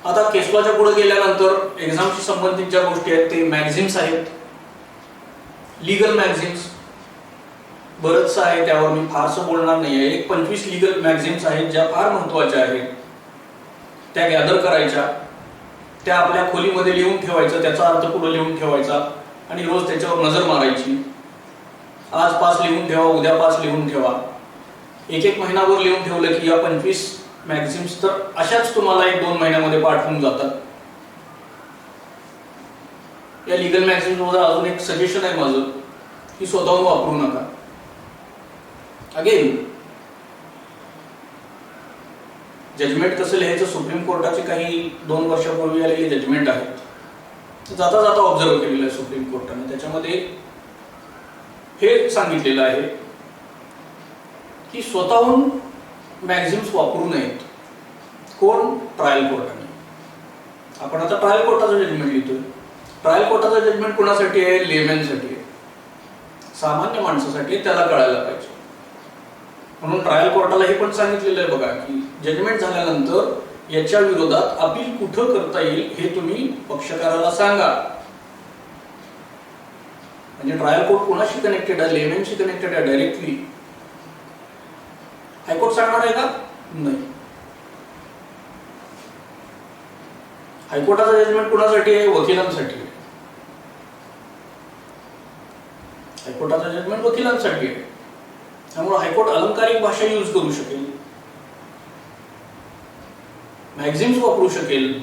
आता केसलाच्या पुढे गेल्यानंतर एक्झामशी संबंधित ज्या गोष्टी आहेत ते मॅगझिन्स आहेत, लीगल मॅगझिन्स बरंचसं आहे, त्यावर मी फारसं बोलणार नाही आहे. एक 25 लीगल मॅगझिन्स आहेत ज्या फार महत्त्वाच्या आहेत, त्या गॅदर करायच्या, त्या आपल्या खोलीमध्ये लिहून ठेवायचं, त्याचा अर्थ पुढे लिहून ठेवायचा आणि रोज त्याच्यावर नजर मारायची. आज 5 लिहून ठेवा, उद्या 5 लिहून ठेवा. एक महिनाभर लिहून ठेवलं की या 25 मॅगझिन्स तर अशाच तुम्हाला 1-2 महिन्यामध्ये पाठवून जातात. या लीगल मॅगझिन्सवर अजून एक सजेशन आहे माझं की स्वतःहून वापरू नका. अगेन जजमेंट कसं लिहायचं, सुप्रीम कोर्टाचे काही 2 वर्षापूर्वी आलेले जजमेंट आहेत, जाता जाता ऑब्झर्व केलेलं आहे सुप्रीम कोर्टाने. त्याच्यामध्ये हे सांगितलेलं आहे की स्वतःहून मॅगझिन्स वापरू नयेत. कोण? ट्रायल कोर्टाने. आपण आता ट्रायल कोर्टाचं जजमेंट लिहितोय. ट्रायल कोर्टाचं जजमेंट कोणासाठी आहे? लेमॅनसाठी आहे, सामान्य माणसासाठी. त्याला कळायला पाहिजे. म्हणून ट्रायल कोर्टाला हे पण सांगितलेलं आहे बघा की जजमेंट झाल्यानंतर याच्या विरोधात अपील कुठं करता येईल हे तुम्ही पक्षकाराला सांगा. म्हणजे ट्रायल कोर्ट कोणाशी कनेक्टेड आहे? लेमॅनशी कनेक्टेड आहे डायरेक्टली. हायकोर्ट सांगणार आहे का? नाही. हायकोर्टाचा जजमेंट कोणासाठी आहे? वकिलांसाठी आहे. हायकोर्टाचा जजमेंट वकिलांसाठी आहे. त्यामुळे हायकोर्ट अलंकारिक भाषा यूज करू शकेल, मॅगझिन्स वापरू शकेल.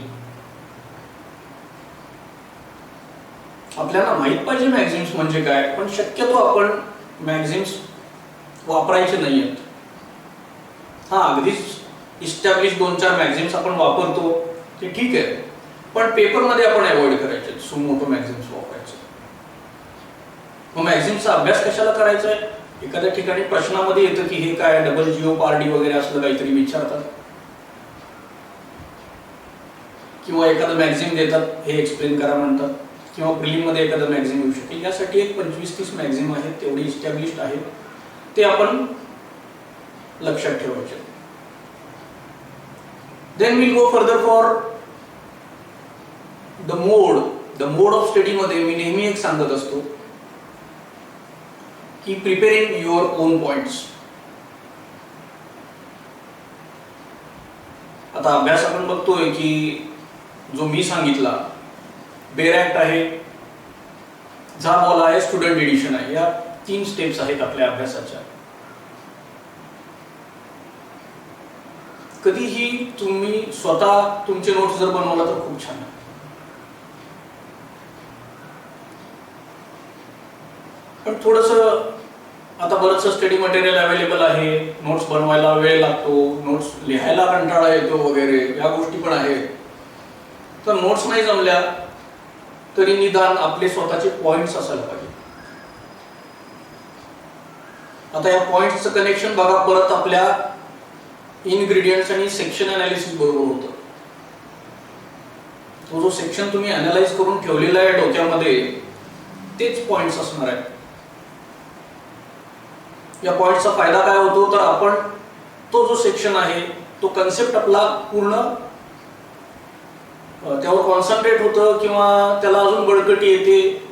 आपल्याला माहित पाहिजे मॅगझिन्स म्हणजे काय, पण शक्यतो आपण मॅगझिन्स वापरायचे नाहीयेत. हा, अगदीच इस्टॅब्लिश 2-4 मॅगझिन्स आपण वापरतो ते ठीक आहे, पण पेपरमध्ये आपण अवॉइड करायचे सुमोटो मॅगझिन्स वापरायचे. मग मॅगझिन्सचा अभ्यास कशाला करायचा आहे? एखाद्या ठिकाणी प्रश्नामध्ये येतं की हे काय WGOPRD वगैरे असलं काहीतरी विचारतात, किंवा एखादं मॅगझिन देतात, हे एक्सप्लेन करा म्हणतात, किंवा प्रिलिम मध्ये एखादं मॅगझिन येऊ शकेल. यासाठी एक 25-30 मॅगझिन आहेत, तेवढी इस्टॅब्लिश्ड आहेत, ते आपण लक्षात ठेवायचे. Then will go further for the mode of study मध्ये मी नेहमी एक सांगत असतो की प्रिपेरिंग युअर ओन पॉइंट्स. आता अभ्यास आपण बघतोय की जो मी सांगितला बेर ऍक्ट आहे, झाबॉल आहे, स्टुडंट एडिशन आहे, या 3 स्टेप्स आहेत आपल्या अभ्यासाच्या. कधीही तुम्ही स्वतः तुमचे नोट्स जर बनवला तर खूप छान आहे. पण थोडंसं आता बरंचसं स्टडी मटेरियल अवेलेबल आहे, नोट्स बनवायला वेळ लागतो, नोट्स लिहायला कंटाळा येतो वगैरे, या गोष्टी पण आहेत. तर नोट्स नाही जमल्या तरी निदान आपले स्वतःचे पॉइंट्स असायला पाहिजे. आता या पॉइंट्सचं कनेक्शन बघा परत आपल्या इनग्रेडियंट्स आणि सेक्शन अनालिसिस बरोबर होतं. तो जो सेक्शन तुम्ही अनालाइज करून ठेवलेला आहे डोक्यामध्ये, तेच पॉइंट्स असणार आहेत. या पॉइंटचा फायदा काय होतो, तर आपण तो जो सेक्शन आहे तो कन्सेप्ट आपला पूर्ण त्यावर कॉन्सन्ट्रेट होतं, किंवा त्याला अजून बळकटी येते,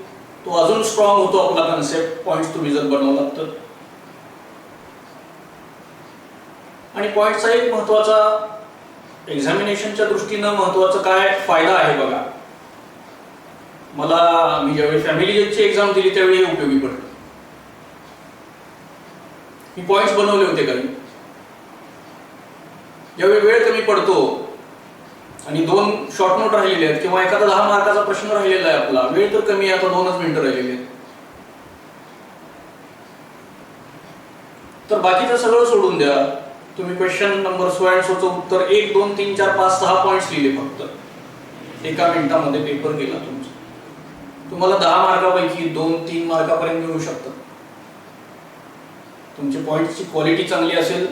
तो अजून स्ट्रॉंग होतो आपला कन्सेप्ट, पॉइंट्स तुम्ही जर बनवला तर. आणि पॉइंटचा एक महत्वाचा एक्झामिनेशनच्या दृष्टीनं महत्वाचा काय फायदा आहे बघा. मी ज्यावेळी फॅमिली जजची एक्झाम दिली त्यावेळी हे उपयोगी पडलं. मी पॉइंट्स बनवले होते काही. ज्यावेळी वेळ कमी पडतो आणि 2 शॉर्ट नोट राहिलेले आहेत, किंवा एखादा 10 मार्काचा प्रश्न राहिलेला आहे, आपला वेळ तर कमी आहे, आता 2च मिनिटं राहिलेली आहेत, तर बाकीचं सगळं सोडून द्या. तुम्ही क्वेश्चन नंबर सो अँड सोचं उत्तर 1, 2, 3, 4, 5, 6 पॉइंट्स लिहिले फक्त, एका मिनिटामध्ये पेपर गेला तुमचा. तुम्हाला 10 मार्कापैकी 2-3 मार्कापर्यंत मिळू शकतात. तुमच्या पॉइंटची क्वालिटी चांगली असेल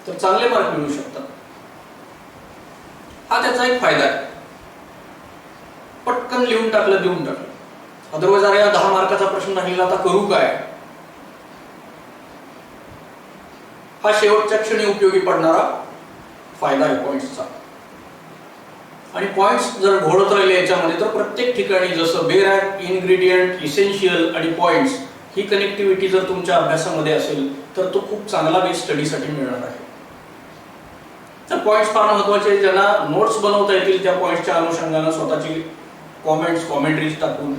तर चांगले मार्क मिळू शकतात. हा त्याचा एक फायदा आहे. पटकन लिहून टाकलं, देऊन टाकलं. अदरवाईज अरे 10 मार्काचा प्रश्न राहिला, आता करू काय, हा शेवटच्या क्षणी उपयोगी पडणारा फायदा आहे पॉइंट्सचा. आणि पॉइंट्स जर घोळत राहिले याच्यामध्ये तर प्रत्येक ठिकाणी जसं बेर ॲक्ट, इन्ग्रेडियंट, इसेन्शियल आणि पॉइंट्स ही कनेक्टिव्हिटी जर तुमच्या अभ्यासामध्ये असेल तर तो खूप चांगला बेस स्टडीसाठी मिळणार आहे. तर पॉइंट्स फार महत्त्वाचे आहेत. ज्यांना नोट्स बनवता येतील त्या पॉइंट्सच्या अनुषंगाने स्वतःची कॉमेंट्स, कॉमेंट्रीज टाकून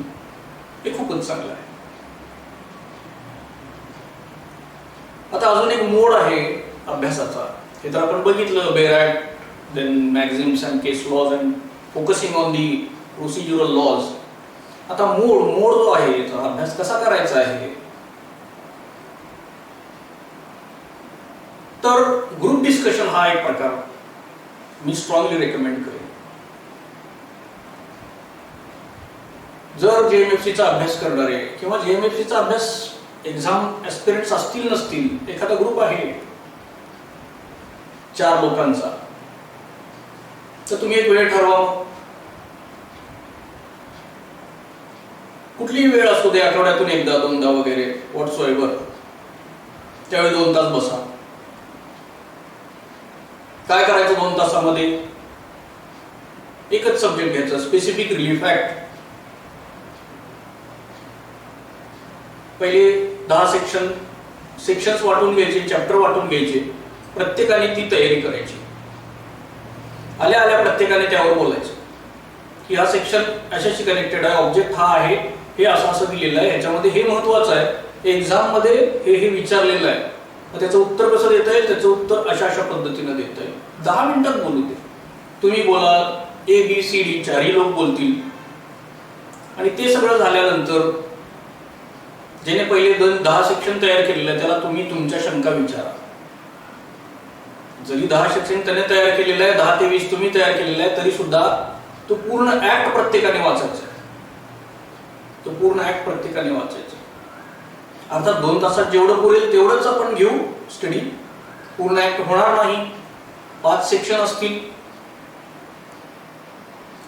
हे खूपच चांगलं आहे. आता अजून एक मोड आहे अभ्यासाचा, हे तर आपण बघितलं, bare act, then maxims and case laws and focusing on the procedural laws. आता मोड जो आहे याचा अभ्यास कसा करायचा आहे, तर ग्रुप डिस्कशन हा एक प्रकार मी स्ट्रॉंगली रेकमेंड करेन. जर जेएमएफसीचा अभ्यास करणारे किंवा जेएमएफसीचा अभ्यास एक्झाम एस्पिरंट्स असतील नसतील, एखादा ग्रुप आहे 4 लोकांचा, तर तुम्ही एक वेळ ठरवा. कुठलीही वेळ असू दे, आठवड्यातून एकदा, दोनदा वगैरे, व्हॉट्स एव्हर, त्यावेळी 2 तास बसा. काय करायचं 2 तासामध्ये? एकच सब्जेक्ट घ्यायचा, स्पेसिफिक रिलीफ ॲक्ट. पहिले 10 सेक्शन्स वाटून घ्यायचे, चॅप्टर वाटून घ्यायचे, प्रत्येकाने ती तयारी करायची. आल्या आल्या प्रत्येकाने त्यावर बोलायचं की हा सेक्शन अशाशी कनेक्टेड आहे, ऑब्जेक्ट हा आहे, हे असं असं दिलेलं आहे, याच्यामध्ये हे महत्वाचं आहे, एक्झाम मध्ये हे विचारलेलं आहे, त्याचं उत्तर कसं देता येईल, त्याचं उत्तर अशा अशा पद्धतीनं देता येईल. 10 मिनिटात बोलू दे. तुम्ही बोला, ABCD 4ही लोक बोलतील. आणि ते सगळं झाल्यानंतर ज्याने पहिले 10 सेक्शन तयार केलेलं आहे त्याला तुम्ही तुमच्या शंका विचारा. जरी 10 सेक्शन त्याने तयार केलेलं आहे, 10 ते 20 तुम्ही तयार केलेलं आहे, तरी सुद्धा तो पूर्ण ऍक्ट प्रत्येकाने वाचायचा. तो पूर्ण ऍक्ट प्रत्येकाने वाचायचा. अर्थात 2 तासात जेवढं पुरेल तेवढंच आपण घेऊ स्टडी. पूर्ण ऍक्ट होणार नाही, 5 सेक्शन असतील.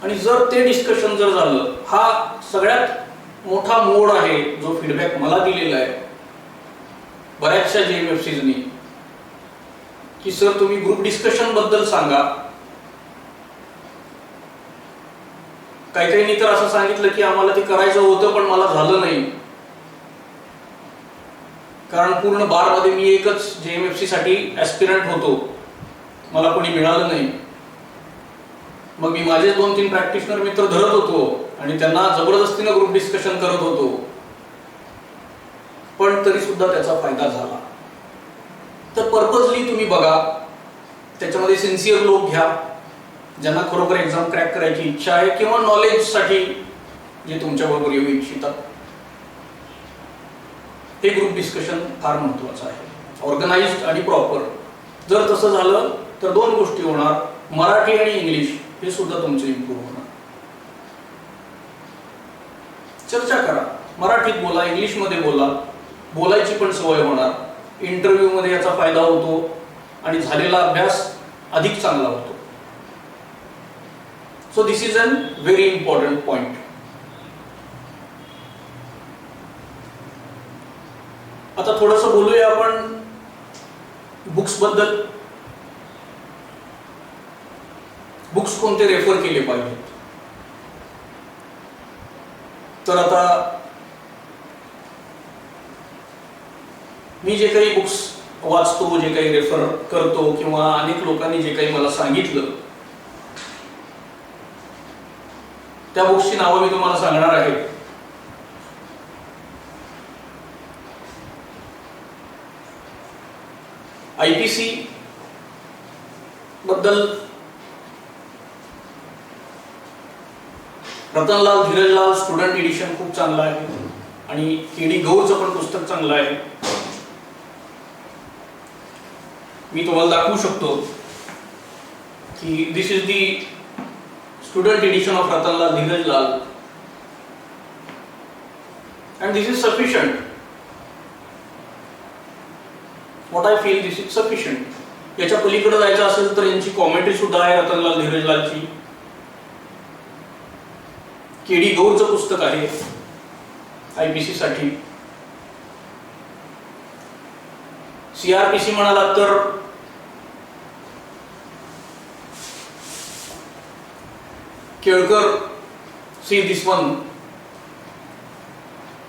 आणि जर ते डिस्कशन जर झालं, हा सगळ्यात मोठा मोड आहे जो फीडबॅक मला दिलेला आहे बऱ्याचशा जेएमएफसीजनी, की सर तुम्ही ग्रुप डिस्कशन बद्दल सांगा. काही तर असं सांगितलं की आम्हाला ते करायचं होतं पण मला झालं नाही, कारण पूर्ण बारमध्ये मी एकच जेएमएफसी साठी ऍस्पिरंट होतो, मला कोणी मिळालं नाही. मग मी माझे 2-3 प्रॅक्टिशनर मित्र धरत होतो आणि त्यांना जबरदस्तीनं ग्रुप डिस्कशन करत होतो, पण तरी सुद्धा त्याचा फायदा झाला. तर पर्पजली तुम्ही बघा, त्याच्यामध्ये सिन्सिअर लोक घ्या ज्यांना खरोखर एक्झाम क्रॅक करायची इच्छा आहे किंवा नॉलेजसाठी जे तुमच्याबरोबर येऊ इच्छितात. हे ग्रुप डिस्कशन फार महत्त्वाचं आहे, ऑर्गनाइज्ड आणि प्रॉपर. जर तसं झालं तर 2 गोष्टी होणार, मराठी आणि इंग्लिश हे सुद्धा तुमचे इम्प्रूव्ह होणार. चर्चा करा, मराठीत बोला, इंग्लिशमध्ये बोला, बोलायची पण सवय होणार. इंटरव्ह्यू मध्ये याचा फायदा होतो आणि झालेला अभ्यास अधिक चांगला होतो. So this is an very important point. आता थोडंसं बोलूया आपण बुक्स बद्दल. बुक्स कोणते रेफर केले पाहिजेत? तर आता मी जे काही बुक्स वाचतो, जे काही रेफर करतो किंवा अनेक लोकांनी जे काही मला सांगितलं, त्या बुक्सची नावं मी तुम्हाला सांगणार आहे. IPC बद्दल रतनलाल धीरजलाल स्टुडंट एडिशन खूप चांगला आहे आणि KD गौरचं पण पुस्तक चांगलं आहे. मी तुम्हाला दाखवू शकतो की this is the student edition of Ratanlal Dhirajlal and this is sufficient. What I feel this is sufficient. याच्या पलीकडे जायचं असेल तर यांची कॉमेंट्री सुद्धा आहे रतनलाल धीरजलालची. KD गौरचं पुस्तक आहे IPC साठी. CRPC म्हणालात तर Kelkar, see this one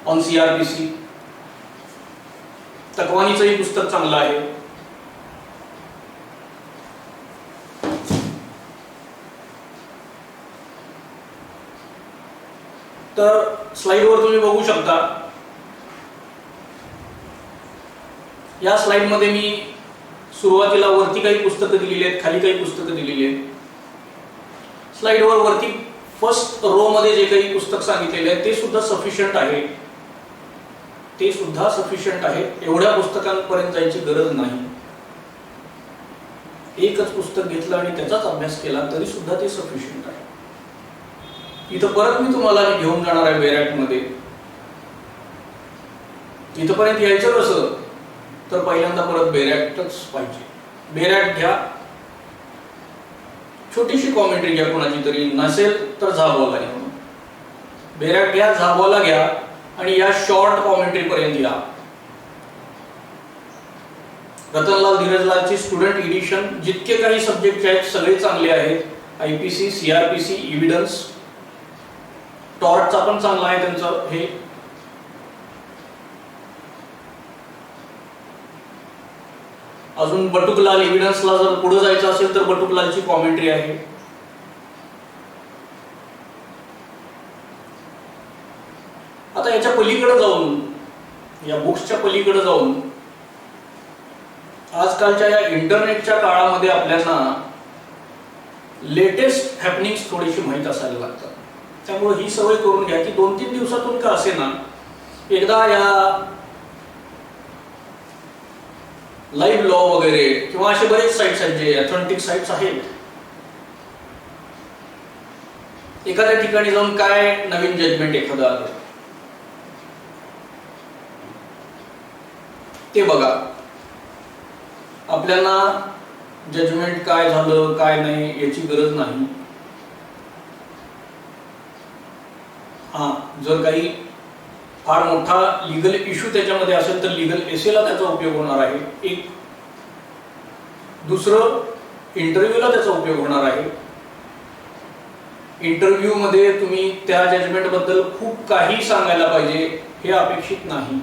on CRPC. तकवानीचंही पुस्तक चांगलं आहे. तर स्लाइडवर तुम्ही बघू शकता. या स्लाइडमध्ये मी सुरुवातीला वरती काही पुस्तकं दिलेली आहेत, खाली काही पुस्तकं दिलेली आहेत. स्लाइडवर वरती फर्स्ट रो मध्ये जे काही पुस्तक सांगितलेले आहे ते सुद्धा सफिशियंट आहे. ते सुद्धा सफिशियंट आहे. एवढ्या पुस्तकांपर्यंत जायची गरज नाही. एकच पुस्तक घेतलं आणि त्याचाच अभ्यास केला तरी सुद्धा ते सफिशियंट आहे. इथं परत मी तुम्हाला घेऊन जाणार आहे बेरॅक मध्ये. इथपर्यंत यायचं कसं, तर पहिल्यांदा परत बेरॅकच पाहिजे. बेरॅक घ्या, छोटीशी कॉमेंट्री घ्या, कोणाची तरी नसेल तर झाबवाला घ्या. बेरॅक घ्या, झाबवाला घ्या आणि या शॉर्ट कॉमेंट्री पर्यंत या. रतनलाल धीरजलालची स्टुडंट एडिशन, जितके काही सब्जेक्ट आहेत सगळे चांगले आहेत. IPC, CRPC, एव्हिडन्स, टॉर्चचा पण चांगला आहे त्यांचं हे. अजून बटुकलाल एव्हिडन्सला जर पुढे जायचं असेल तर बटुकलालची कॉमेंट्री आहे. आता याच्या पलीकडे जाऊन, या बुक्सच्या पलीकडे जाऊन, आजकालच्या या इंटरनेटच्या काळामध्ये आपल्याला लेटेस्ट हॅपनिंग्स थोडीशी माहीत असायला लागतात. त्यामुळे ही सवय करून घ्या की 2-3 दिवसातून का असे ना एकदा या लाईव्ह लॉ वगैरे किंवा असे बरेच साइट्स आहेत जे ऑथेंटिक साइट्स आहेत, एखाद्या ठिकाणी जाऊन काय नवीन जजमेंट एखादं आलं ते बघा. आपल्याला जजमेंट काय झालं काय नाही याची गरज नाही. जर काही फार मोठा लीगल इश्यू त्याच्यामध्ये असेल तर लीगल एसेला त्याचा उपयोग होणार आहे. एक दुसरं, इंटरव्ह्यूला त्याचा उपयोग होणार आहे. इंटरव्ह्यू मध्ये तुम्ही त्या जजमेंट बद्दल खूप काही सांगायला पाहिजे हे अपेक्षित नाही.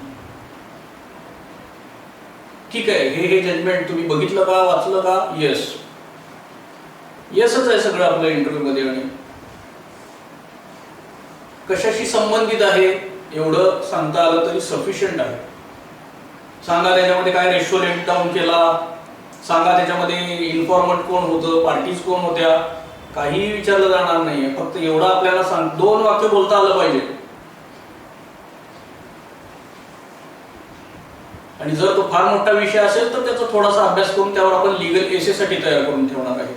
ठीक आहे, हे जजमेंट तुम्ही बघितलं का, वाचलं का? येस, येसच आहे सगळं आपलं इंटरव्ह्यू मध्ये. आणि कशाशी संबंधित आहे एवढं सांगता आलं तरी सफिशियंट आहे. सांगा त्याच्यामध्ये काय रेशो लेट डाऊन केला, सांगा त्याच्यामध्ये इन्फॉर्मंट कोण होतं, पार्टीज कोण होत्या, काही विचारलं जाणार नाहीये. फक्त एवढं आपल्याला 2 वाक्य बोलता आलं पाहिजे. आणि जर तो फार मोठा विषय असेल तर त्याचा थोडासा अभ्यास करून त्यावर आपण लीगल एसेसाठी तयार करून ठेवणार आहे.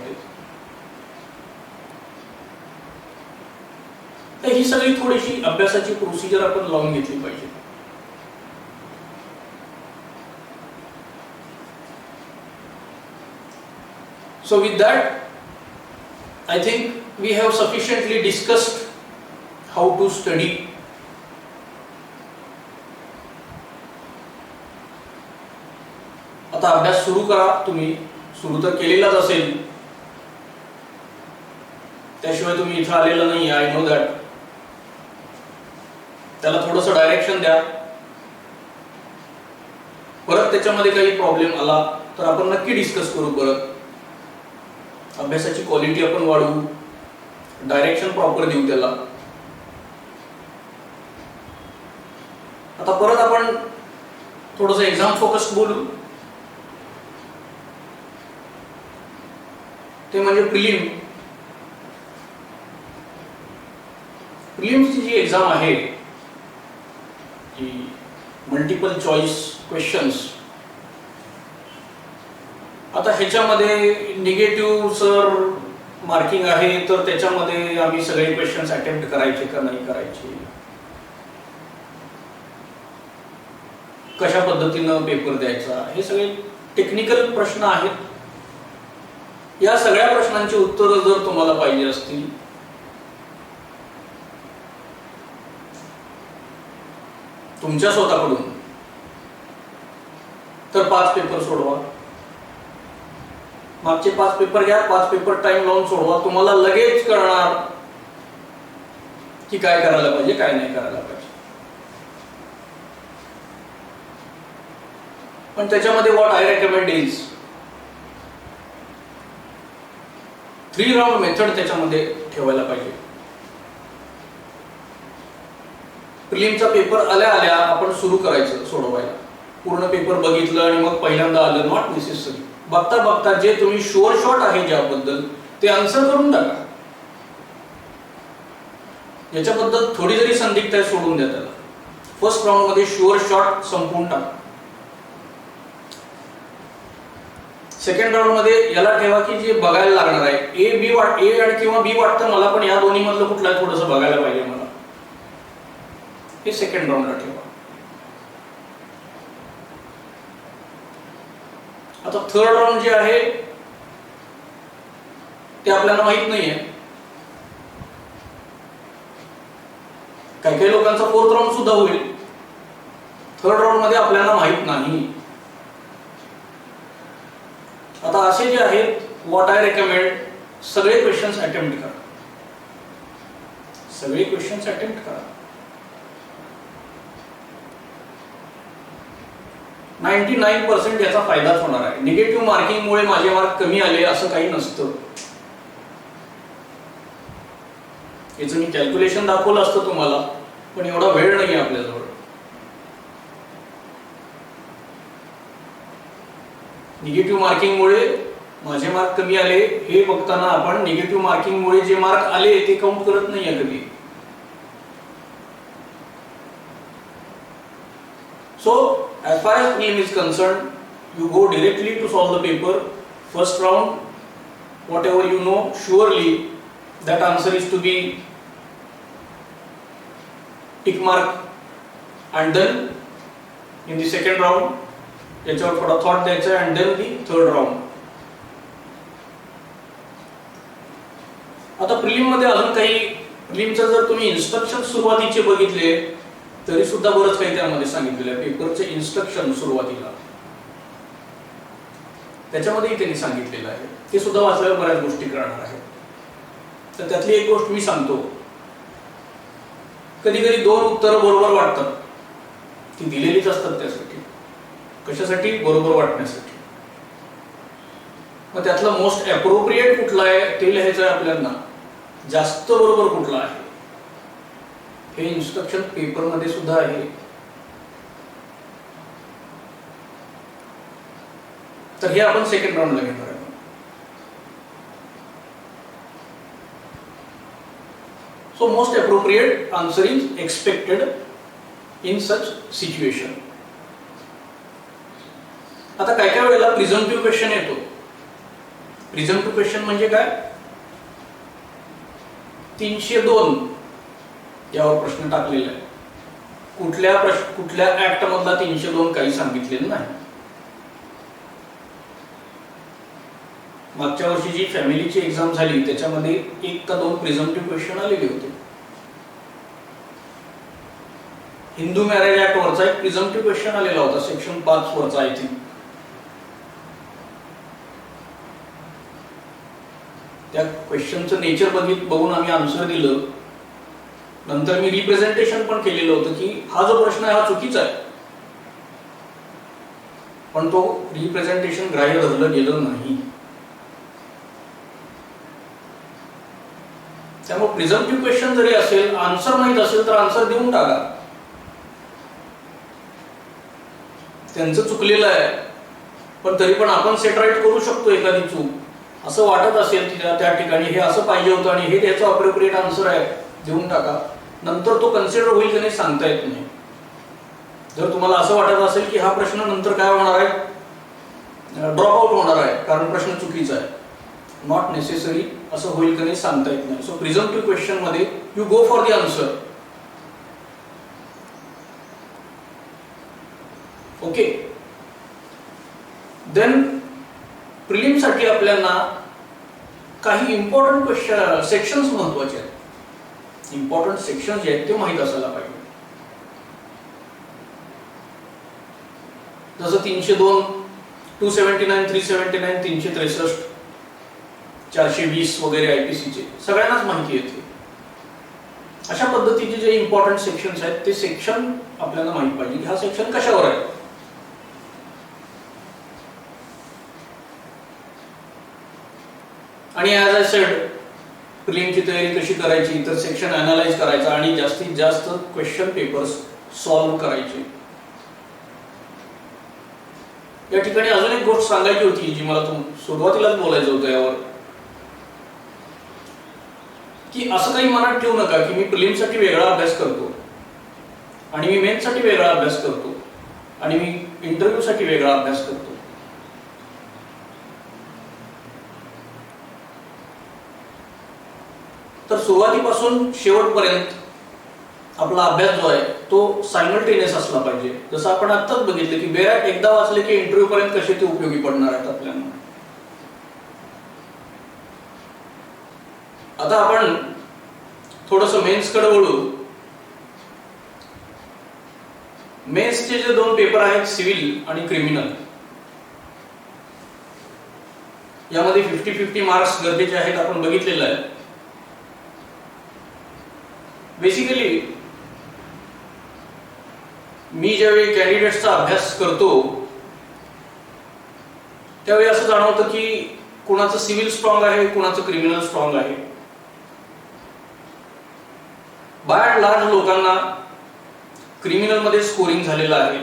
ही सगळी थोडीशी अभ्यासाची प्रोसिजर आपण लावून घेतली पाहिजे. So with that, I think we have sufficiently discussed how to study. आता अभ्यास सुरू करा. तुम्ही सुरू तर केलेलाच असेल, त्याशिवाय तुम्ही इथं आलेला नाही. I know that. त्याला थोडंसं डायरेक्शन द्या. परत त्याच्यामध्ये काही प्रॉब्लेम आला तर आपण नक्की डिस्कस करू. परत अभ्यासाची क्वालिटी आपण वाढवू, डायरेक्शन प्रॉपर देऊ त्याला. आता परत आपण थोडंसं एक्झाम फोकस्ड बोलू. ते म्हणजे प्रिलिम. प्रिलिम्सची जी एक्झाम आहे, जी मल्टिपल चॉईस क्वेश्चन्स, आता ह्याच्यामध्ये निगेटिव्ह सर मार्किंग आहे तर त्याच्यामध्ये आम्ही सगळे क्वेश्चन्स अटेम्प्ट करायचे का नाही करायचे, कशा पद्धतीनं पेपर द्यायचा, हे सगळे टेक्निकल प्रश्न आहेत. या सगळ्या प्रश्नांची उत्तरं जर तुम्हाला पाहिजे असतील तुमच्या स्वतःकडून तर 5 पेपर सोडवा. मागचे 5 पेपर घ्या, 5 पेपर टाइम लावून सोडवा. तुम्हाला लगेच कळणार की काय करायला पाहिजे काय नाही करायला पाहिजे. पण त्याच्यामध्ये what I recommend is 3 round method त्याच्यामध्ये ठेवायला पाहिजे. प्रिलिमचा पेपर आल्या आपण सुरू करायचं सोडवायला. पूर्ण पेपर बघितलं आणि मग पहिल्यांदा आलं नॉट नेसेसरी. बघता बघता जे तुम्ही शुअर शॉट आहे ज्याबद्दल ते आन्सर करून टाका. याच्याबद्दल थोडी जरी संदिग्ध आहे सोडून द्या त्याला. फर्स्ट राऊंड मध्ये शुअर शॉट संपवून टाका. सेकंड राऊंड मध्ये याला ठेवा की जे बघायला लागणार आहे ए आणि किंवा बी वाटतं मला पण या दोन्ही मधलं कुठलं थोडंसं बघायला पाहिजे मला, हे सेकंड राऊंडला ठेवा. आता थर्ड राऊंड जे आहे ते आपल्याला माहित नाहीये. काही लोकांचा फोर्थ राऊंड सुद्धा होईल. थर्ड राऊंड मध्ये आपल्याला माहित नाही. आता असे जे आहेत व्हॉट आय रेकमेंड सगळे क्वेश्चन्स अटेम्प्ट करा. सगळे क्वेश्चन्स अटेम्प्ट करा. 99% याचा फायदाच होणार आहे. निगेटिव्ह मार्किंगमुळे माझे मार्क कमी आले असं काही नसतं. याचं मी कॅल्क्युलेशन दाखवलं असतं तुम्हाला, पण एवढा वेळ नाही आपल्याजवळ. निगेटिव्ह मार्किंगमुळे माझे मार्क कमी आले हे बघताना आपण निगेटिव्ह मार्किंगमुळे जे मार्क आले ते काउंट करत नाहीये कधी. So, as far as prelim is concerned, you go directly to solve the paper. First round, whatever you know, surely that answer is to be tick mark, and then in the second round, याच्यावर थोडा thought द्यायचा and then the third round. आता prelim मध्ये अजून काही प्रिलिमचं जर तुम्ही instruction सुरुवातीचे बघितले तरी सुद्धा बरंच काही त्यामध्ये सांगितलेलं आहे. पेपरचे इन्स्ट्रक्शन सुरुवातीला त्याच्यामध्येही त्यांनी सांगितलेलं आहे. ते सुद्धा वाचल्यावर बऱ्याच गोष्टी करणार आहेत. तर त्यातली एक गोष्ट मी सांगतो. कधी कधी 2 उत्तरं बरोबर वाटतात, ती दिलेलीच असतात त्यासाठी. कशासाठी? बरोबर वाटण्यासाठी. मग त्यातलं मोस्ट अप्रोप्रिएट कुठलं आहे ते लिहायचं आहे आपल्याला. जास्त बरोबर कुठलं आहे हे इन्स्ट्रक्शन पेपर मध्ये सुद्धा आहे. तर हे आपण सेकंड राऊंडला घेणार आहे. So most appropriate answer is expected in such situation. आता काय काय वेळेला प्रिझम्पटिव्ह क्वेश्चन येतो. प्रिझम्पटिव्ह क्वेश्चन म्हणजे काय? 302 यावर प्रश्न टाकलेला आहे. कुठल्या ऍक्ट मधला 302 काही सांगितलेलं नाही. मागच्या वर्षी जी फॅमिलीची एक्झाम झाली त्याच्यामध्ये 1 का 2 प्रिझम्पटिव्ह क्वेश्चन आलेले होते. हिंदू मॅरेज ऍक्ट वरचा एक प्रिझम्पटिव्ह क्वेश्चन आलेला होता, सेक्शन 5 वरचा आय थिंक. त्या क्वेश्चनचं नेचर बघून आम्ही आन्सर दिलं. नंतर मी रिप्रेझेंटेशन पण केलेलं होतं की हा जो प्रश्न आहे हा चुकीचा आहे, पण तो रिप्रेझेंटेशन ग्राह्य धरलं गेलं नाही. त्यामुळे प्रिझम्पटिव्ह क्वेश्चन जरी असेल, आन्सर माहित असेल तर आन्सर देऊन टाका. त्यांचं चुकलेलं आहे पण तरी पण आपण सेट राईट करू शकतो एखादी चूक. असं वाटत असेल की त्या ठिकाणी हे असं पाहिजे होतं आणि हे त्याचं अप्रोप्रिएट आन्सर आहे, देऊन टाका. नंतर तो कन्सिडर होईल की नाही सांगता येत नाही. जर तुम्हाला असं वाटत असेल की हा प्रश्न नंतर काय होणार आहे, ड्रॉप आउट होणार आहे कारण प्रश्न चुकीचा आहे, नॉट नेसेसरी असं होईल की नाही सांगता येत नाही. सो प्रिझम्पटिव्ह क्वेश्चन मध्ये you go for the answer. Okay. Then prelim साठी आपल्याला काही इम्पॉर्टंट क्वेश्चन सेक्शन्स महत्वाचे आहेत. इम्पॉर्टंट सेक्शन जे आहेत ते माहित असायला पाहिजे. जसं 302, 279, 379, 363, 420 वगैरे आयपीसीचे सगळ्यांनाच माहिती येते. अशा पद्धतीचे जे इम्पॉर्टंट सेक्शन्स आहेत ते सेक्शन आपल्याला माहित पाहिजे की हा सेक्शन कशावर आहे. आणि ॲज आय सेड, प्रिलिमची तयारी कशी करायची, तर सेक्शन अनालाइज करायचा आणि जास्तीत जास्त क्वेश्चन पेपर्स सॉल्व्ह करायचे. या ठिकाणी अजून एक गोष्ट सांगायची होती जी मला सुरुवातीलाच बोलायचं होतं यावर, की असं काही मनात ठेवू नका की मी प्रिलिमसाठी वेगळा अभ्यास करतो आणि मी मेन्ससाठी वेगळा अभ्यास करतो आणि मी इंटरव्ह्यूसाठी वेगळा अभ्यास करतो. तर सुरुवातीपासून शेवटपर्यंत आपला अभ्यास जो आहे तो सायमल्टेनियस असला पाहिजे. जसं आपण आत्ताच बघितलं की बेराट एकदा वाचले की इंटरव्ह्यू पर्यंत कसे ते उपयोगी पडणार आहेत आपल्याला. आता आपण थोडस मेन्सकडे वळू. मेन्सचे जे दोन पेपर आहेत, सिव्हिल आणि क्रिमिनल, यामध्ये 50-50 मार्क्स गरजेचे आहेत, आपण बघितलेलं आहे. बेसिकली मी ज्यावेळी कॅन्डिडेट्सचा अभ्यास करतो त्यावेळी असं जाणवतं की कुणाचं सिव्हिल स्ट्रॉंग आहे, कुणाचं क्रिमिनल स्ट्रॉंग आहे. बाय अँड लार्ज लोकांना क्रिमिनल मध्ये स्कोरिंग झालेलं आहे.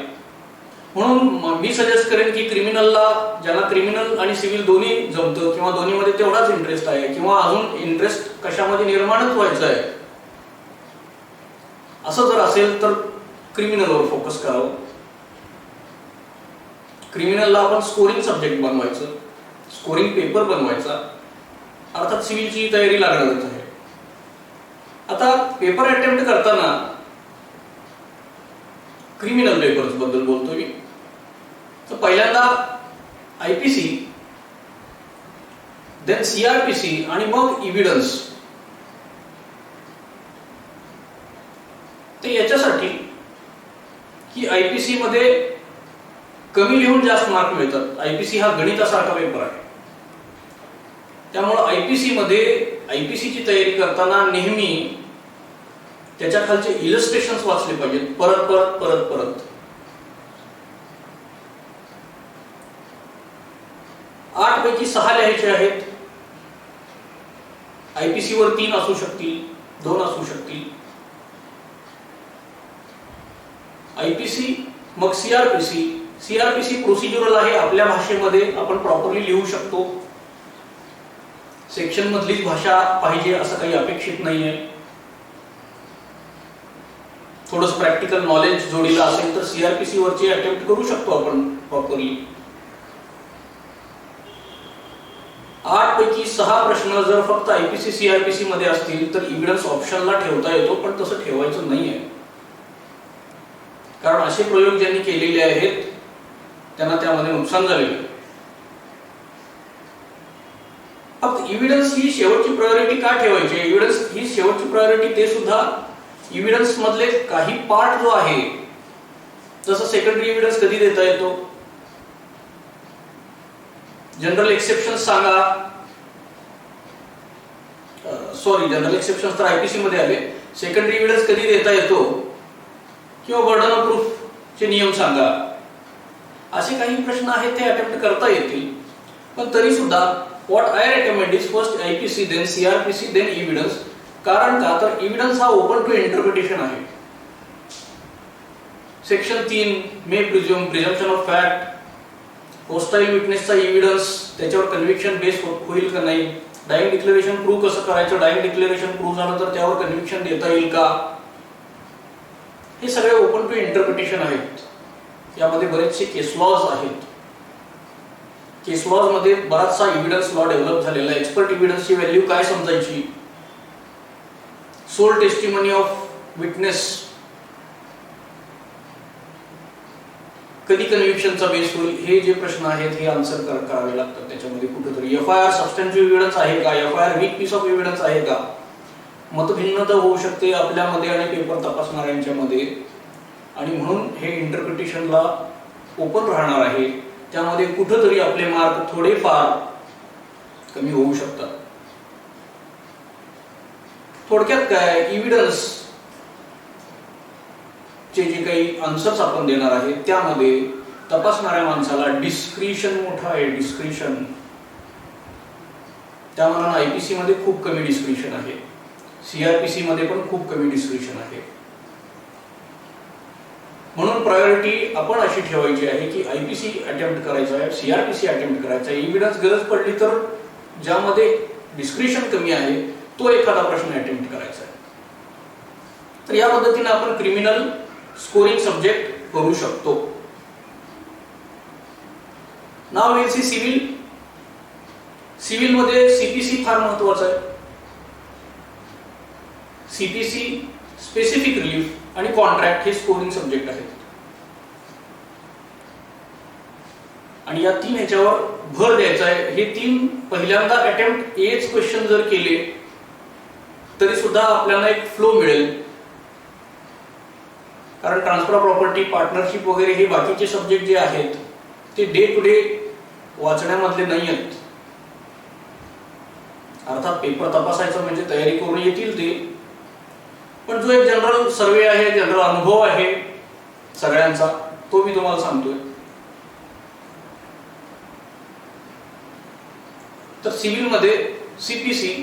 म्हणून मी सजेस्ट करेन की क्रिमिनलला, ज्याला क्रिमिनल आणि सिव्हिल दोन्ही जमतं किंवा दोन्हीमध्ये तेवढाच इंटरेस्ट आहे किंवा अजून इंटरेस्ट कशामध्ये निर्माणच व्हायचं आहे, असं जर असेल तर क्रिमिनलवर फोकस करावं. क्रिमिनलला आपण स्कोरिंग सब्जेक्ट बनवायचं, स्कोरिंग पेपर बनवायचा, अर्थात सिव्हिलची तयारी लागणारच आहे. आता पेपर अटेम्प्ट करताना क्रिमिनल पेपर्स बद्दल बोलतोय मी. तर पहिल्यांदा आयपीसी, देन सीआरपीसी आणि मग इव्हिडन्स. ते याच्यासाठी की आयपीसी मध्ये कमी लिहून जास्त मार्क मिळतात. आयपीसी हा गणितासारखा पेपर आहे, त्यामुळे आयपीसीची तयारी करताना नेहमी त्याच्या खालचे इलस्ट्रेशन्स वाचले पाहिजेत, परत परत परत परत. आठ पैकी 6 लिहायचे आहेत. आयपीसी वर 3 असू शकतील, 2 असू शकतील. आयपीसी मग सीआरपीसी प्रोसिजरल आहे, आपल्या भाषेमध्ये आपण प्रॉपरली लिहू शकतो. सेक्शन मधलीच भाषा पाहिजे असं काही अपेक्षित नाहीये. थोडंसं प्रॅक्टिकल नॉलेज जोडीला असेल तर सीआरपीसी वरची अटेम्प्ट करू शकतो आपण प्रॉपरली. 8 पैकी 6 प्रश्न जर फक्त आयपीसी सीआरपीसी मध्ये असतील तर इव्हिडन्स ऑप्शनला ठेवता येतो, पण तसं ठेवायचं नाहीये. कारण असे प्रयोग ज्यांनी केलेले आहेत त्यांना त्यामध्ये नुकसान झालेलं आहे. फक्त इव्हिडन्स ही शेवटची प्रायोरिटी का ठेवायची? इव्हिडन्स ही शेवटची प्रायोरिटी ते सुद्धा इव्हिडन्स मधले काही पार्ट जो आहे, जसं सेकंडरी इव्हिडन्स कधी देता येतो, जनरल एक्सेप्शन्स सांगा. जनरल एक्सेप्शन्स तर आयपीसी मध्ये आले. सेकंडरी इव्हिडन्स कधी देता येतो किंवा बर्डन ऑफ प्रूफ चे नियम सांगा. असे काही प्रश्न आहेत ते अटेम्प्ट करता येतील. पण तरी सुद्धा what I recommend is first IPC, then CrPC, then evidence. कारण का तर इव्हिडन्स हा ओपन टू इंटरप्रिटेशन आहे. Section 3 may presume, presumption of fact, hostile विटनेसचा इव्हिडन्स, त्याच्यावर कन्व्हिक्शन बेस होईल का नाही, डायिंग डिक्लेरेशन प्रूव्ह कसं करायचं, डायिंग डिक्लेरेशन प्रूव्ह झालं तर त्यावर कन्व्हिक्शन देता येईल का, हे सगळे ओपन टू इंटरप्रिटेशन आहेत. यामध्ये बरेचसे केस लॉज आहेत. केस लॉज मध्ये बराचसा एव्हिडन्स लॉ डेव्हलप झालेला आहे. एक्सपर्ट एव्हिडन्सची व्हॅल्यू काय समजायची, सोल टेस्टिमनी ऑफ विटनेस कधी कन्व्हिक्शनचा बेस होईल, हे जे प्रश्न आहेत हे आन्सर करावे लागतात. त्याच्यामध्ये कुठेतरी एफआयआर सबस्टॅन्टिव्ह एव्हिडन्स आहे का, FIR weak piece of evidence आहे का, मतभिन्नता होऊ शकते आपल्यामध्ये आणि पेपर तपासणाऱ्यांच्या मध्ये, आणि म्हणून हे इंटरप्रिटेशनला ओपन राहणार आहे. त्यामध्ये कुठेतरी आपले मार्क थोडेफार कमी होऊ शकतात. थोडक्यात काय एव्हिडन्स चे जे काही आन्सर्स आपण देणार आहे त्यामध्ये तपासणाऱ्या माणसाला डिस्क्रिशन मोठा आहे, डिस्क्रिशन. त्या मानाने आयपीसी मध्ये खूप कमी डिस्क्रिशन आहे, सीआरपीसी मध्ये पण खूप कमी डिस्क्रिशन आहे. म्हणून प्रायोरिटी आपण अशी ठेवायची आहे की आयपीसी अटेम्प्ट करायचा आहे, सीआरपीसी अटेम्प्ट करायचा आहे. एव्हिडन्स गरज पडली तर ज्यामध्ये डिस्क्रिशन कमी आहे तो एखादा प्रश्न अटेम्प्ट करायचा आहे. तर या पद्धतीने आपण क्रिमिनल स्कोरिंग सब्जेक्ट करू शकतो. नाव विल सी सिव्हिल. सिव्हिल मध्ये सीपीसी फार महत्वाचा आहे. सीपीसी, स्पेसिफिक रिलीफ आणि कॉन्ट्रॅक्ट हे स्कोरिंग सब्जेक्ट आहेत. आणि या तीन ह्याच्यावर भर द्यायचा आहे. हे तीन पहिल्यांदा अटेम्प्ट एच क्वेश्चन जर केले तरी सुद्धा आपल्याला एक फ्लो मिळेल. कारण ट्रान्सफर ऑफ प्रॉपर्टी, पार्टनरशिप वगैरे हे बाकीचे सब्जेक्ट जे आहेत ते डे टू डे वाचण्यामधले नाही आहेत. अर्थात पेपर तपासायचं म्हणजे तयारी करून येतील ते, पण जो एक जनरल सर्वे आहे, जनरल अनुभव आहे सगळ्यांचा, तो मी तुम्हाला सांगतोय. तर सिव्हिल मध्ये सीपीसी,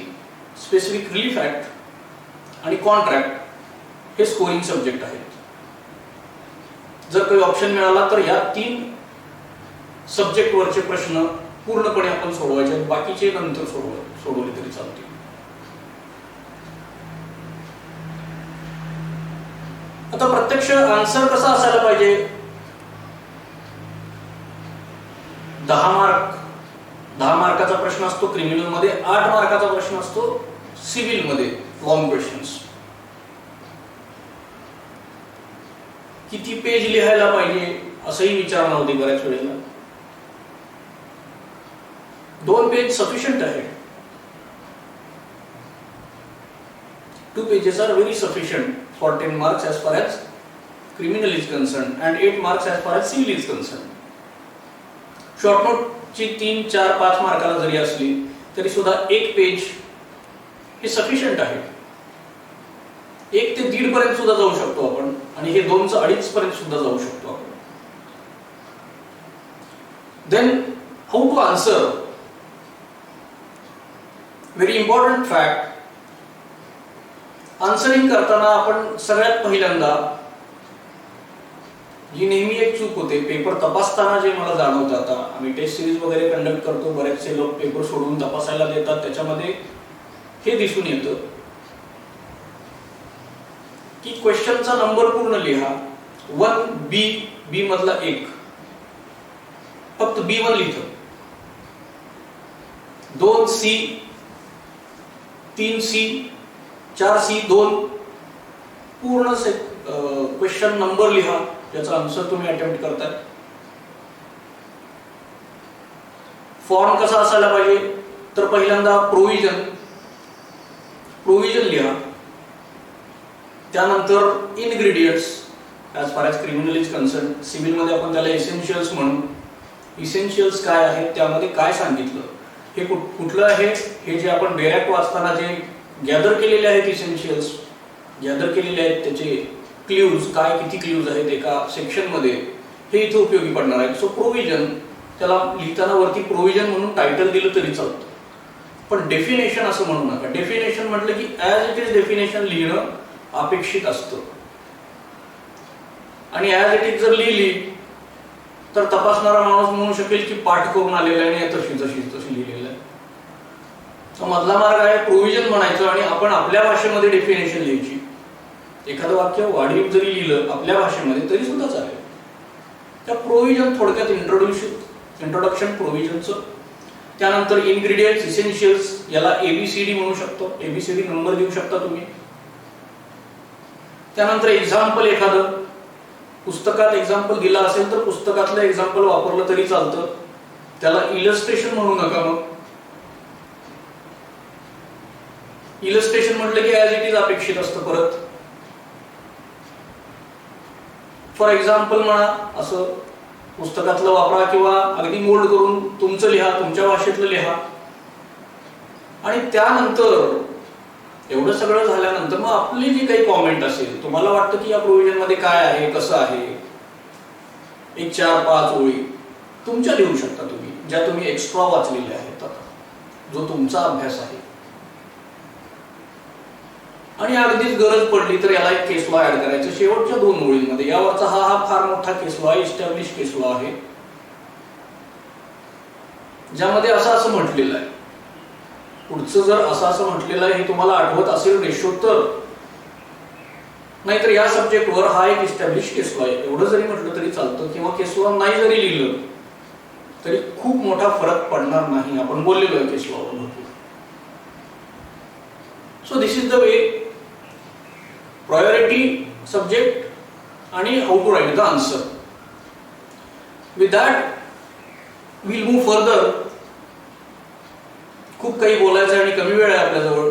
स्पेसिफिक रिलीफ ऍक्ट आणि कॉन्ट्रॅक्ट हे स्कोरिंग सब्जेक्ट आहेत. जर काही ऑप्शन मिळाला तर या तीन सब्जेक्ट वरचे प्रश्न पूर्णपणे आपण सोडवायचे, बाकीचे नंतर सोडवले तरी चालतील. आता प्रत्यक्ष आन्सर कसा असायला पाहिजे? 10 मार्काचा प्रश्न असतो क्रिमिनल मध्ये, 8 मार्काचा प्रश्न असतो सिव्हिल मध्ये, लॉंग क्वेश्चन्स. किती पेज लिहायला पाहिजे असंही विचारणा होती बऱ्याच वेळेला. 2 पेज सफिशियंट आहे. 2 pages are very sufficient for 10 marks as far as criminal is concerned and 8 marks as far as civil is concerned. Short note ची 3, 4, 5 मार्काला जरी असली तरी सुद्धा 1 पेज हे सफिशियंट आहे. 1 ते 1.5 पर्यंत सुद्धा जाऊ शकतो आपण आणि हे 2 चं 2.5 पर्यंत सुद्धा जाऊ शकतो आपण. Then how to answer. Very important fact. Answering करताना आपण सगळ्यात पहिल्यांदा ही नेहमी एक चूक होते, पेपर तपासताना जे मला जाणवतं, आता आम्ही टेस्ट सिरीज वगैरे कंडक्ट करतो, बरेचसे लोक पेपर सोडून तपासायला देतात, त्याच्यामध्ये हे दिसून येतं की क्वेश्चनचा नंबर पूर्ण लिहा. 1B, बी मधला 1, फक्त B1 लिहितं. 2C, 3C, 4C, 2 पूर्ण क्वेश्चन नंबर लिहा ज्याचा आन्सर तुम्ही अटेम्प्ट करताय. फॉर्म कसा असायला पाहिजे? तर पहिल्यांदा प्रोव्हिजन लिहा. त्यानंतर ingredients as far as criminal is concern. Civil मध्ये आपण त्याला एसेन्शियल्स म्हणू. इसेन्शियल्स काय आहेत, त्यामध्ये काय सांगितलं, हे कुठलं आहे, हे जे आपण बेरॅक वाचताना जे गॅदर केलेले आहेत, इसेन्शियल्स गॅदर केलेले आहेत, त्याचे क्ल्यूज काय, किती क्ल्यूज आहेत एका सेक्शन मध्ये, हे इथे उपयोगी पडणार आहे. सो प्रोव्हिजन, त्याला लिहिताना वरती प्रोव्हिजन म्हणून टायटल दिलं तरी चालतं, पण डेफिनेशन असं म्हणू नका. डेफिनेशन म्हटलं की ॲज इट इज डेफिनेशन लिहिणं अपेक्षित असतं. आणि ॲज इट इज जर लिहिली तर तपासणारा माणूस म्हणू शकेल की पाठ करून आलेला आहे आणि तशी लिहिलेलं आहे. तो मधला मार्ग आहे प्रोव्हिजन म्हणायचं आणि आपण आपल्या भाषेमध्ये डेफिनेशन लिहायची. एखादं वाक्य वाढीव जरी लिहिलं आपल्या भाषेमध्ये तरी सुद्धा चालेल. त्या प्रोव्हिजन थोडक्यात इंट्रोडक्शन प्रोव्हिजनचं. त्यानंतर इन्ग्रेडियंट्स, इसेन्शियल्स, याला ABCD म्हणू शकतो. ABCD नंबर देऊ शकता तुम्ही. त्यानंतर एक्झाम्पल, एखादं पुस्तकात एक्झाम्पल दिला असेल तर पुस्तकातलं एक्झाम्पल वापरलं तरी चालतं. त्याला इलस्ट्रेशन म्हणू नका. मग इलस्ट्रेशन म्हटलं की ॲज इट इज अपेक्षित असतं. परत फॉर एक्झाम्पल म्हणा, असं पुस्तकातलं वापरा किंवा अगदी मोल्ड करून तुमचं लिहा, तुमच्या भाषेतलं लिहा. आणि त्यानंतर एवढं सगळं झाल्यानंतर मग आपली जी काही कॉमेंट असेल, तुम्हाला वाटतं की या प्रोव्हिजन मध्ये काय आहे, कसं आहे, एक 4-5 ओळी तुमच्या लिहू शकता तुम्ही, ज्या तुम्ही एक्स्ट्रा वाचलेल्या आहेत, आता जो तुमचा अभ्यास आहे. आणि अगदीच गरज पडली तर याला एक केस लॉ ऍड करायचं शेवटच्या 2 ओळींमध्ये. यावरचा हा फार मोठा केस लॉ आहे, इस्टॅब्लिश केस लॉ आहे, ज्यामध्ये असं म्हटलेलं आहे. पुढचं जर असं म्हटलेलं आहे हे तुम्हाला आठवत असेल रेशो तर, नाहीतर या सब्जेक्टवर हा एक इस्टॅब्लिश केस लॉ आहे एवढं जरी म्हटलं तरी चालतं, किंवा केस लॉ नाही जरी लिहिलं तरी खूप मोठा फरक पडणार नाही. आपण बोललेलो आहे केस लॉवर भरपूर. So this is the way priority, subject आणि how to write the answer. With that will move further. खूप काही बोलायचं आणि कमी वेळ आहे आपल्याजवळ.